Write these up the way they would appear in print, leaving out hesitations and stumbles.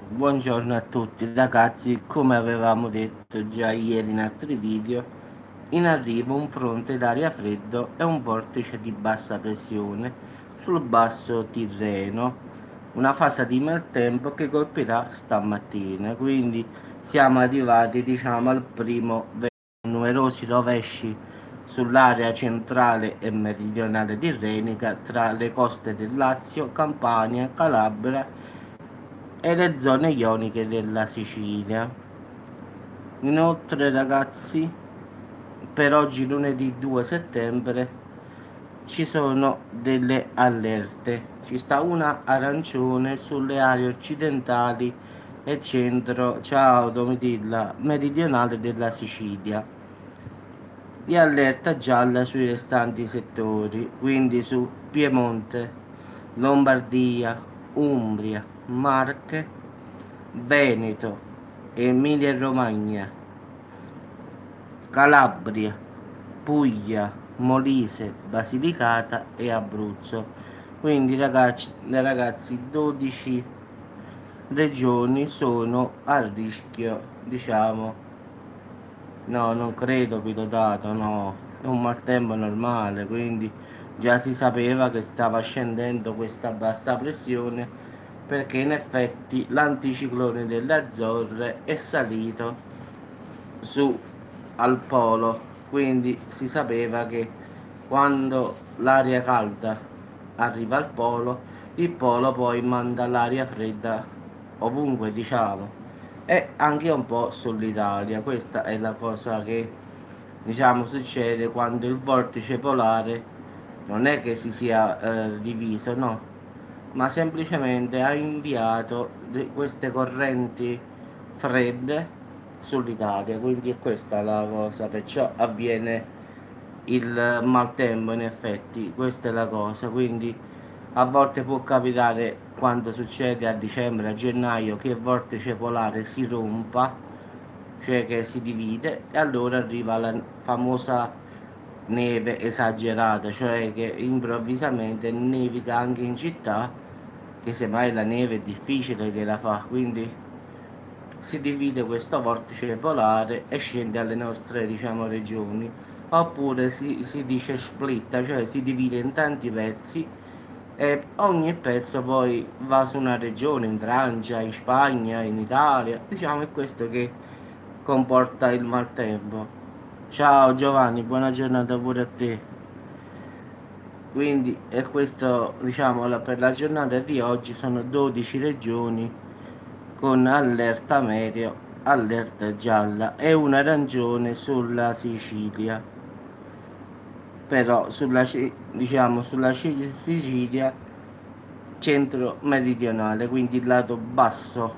Buongiorno a tutti ragazzi, come avevamo detto già ieri in altri video, in arrivo un fronte d'aria freddo e un vortice di bassa pressione sul basso Tirreno, una fase di maltempo che colpirà stamattina, quindi siamo arrivati diciamo al primo numerosi rovesci sull'area centrale e meridionale tirrenica tra le coste del Lazio, Campania, Calabria e le zone ioniche della Sicilia. Inoltre, ragazzi, per oggi lunedì 2 settembre ci sono delle allerte. Ci sta una arancione sulle aree occidentali e centro, ciao Domitilla, meridionale della Sicilia, di allerta gialla sui restanti settori, quindi su Piemonte, Lombardia, Umbria, Marche, Veneto, Emilia-Romagna, Calabria, Puglia, Molise, Basilicata e Abruzzo. Quindi ragazzi 12 regioni sono a rischio, diciamo. No, non credo pilotato, no, è un maltempo normale, quindi già si sapeva che stava scendendo questa bassa pressione perché in effetti l'anticiclone delle Azzorre è salito su al polo, quindi si sapeva che quando l'aria calda arriva al polo, il polo poi manda l'aria fredda ovunque, diciamo, e anche un po' sull'Italia. Questa è la cosa che diciamo succede quando il vortice polare non è che si sia diviso, no, ma semplicemente ha inviato queste correnti fredde sull'Italia, quindi è questa la cosa, perciò avviene il maltempo in effetti, questa è la cosa, quindi a volte può capitare quando succede a dicembre, a gennaio, che il vortice polare si rompa, cioè che si divide e allora arriva la famosa neve esagerata, cioè che improvvisamente nevica anche in città, che semmai la neve è difficile che la fa, quindi si divide questo vortice polare e scende alle nostre diciamo regioni, oppure si dice splitta, cioè si divide in tanti pezzi e ogni pezzo poi va su una regione, in Francia, in Spagna, in Italia, diciamo è questo che comporta il maltempo. Ciao Giovanni, buona giornata pure a te. Quindi è questo, diciamo, per la giornata di oggi sono 12 regioni con allerta meteo, allerta gialla e una arancione sulla Sicilia. Però diciamo, sulla Sicilia centro meridionale, quindi il lato basso,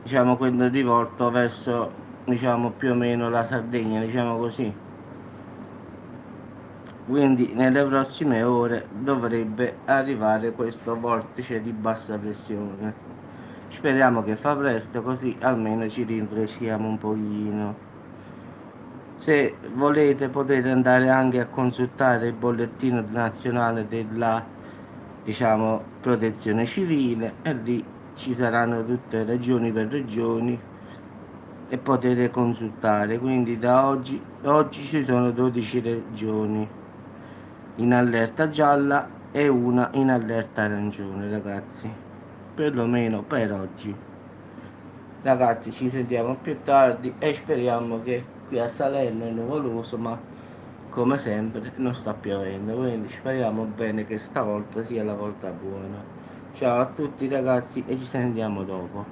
diciamo quello rivolto verso, diciamo più o meno la Sardegna, diciamo così. Quindi nelle prossime ore dovrebbe arrivare questo vortice di bassa pressione. Speriamo che fa presto, così almeno ci rinfreschiamo un pochino. Se volete potete andare anche a consultare il bollettino nazionale della, diciamo, protezione civile, e lì ci saranno tutte regioni per regioni e potete consultare. Quindi da oggi ci sono 12 regioni in allerta gialla e una in allerta arancione, ragazzi, perlomeno per oggi. Ragazzi, ci sentiamo più tardi e speriamo che qui a Salerno è nuvoloso, ma come sempre non sta piovendo, quindi speriamo bene che stavolta sia la volta buona. Ciao a tutti ragazzi e ci sentiamo dopo.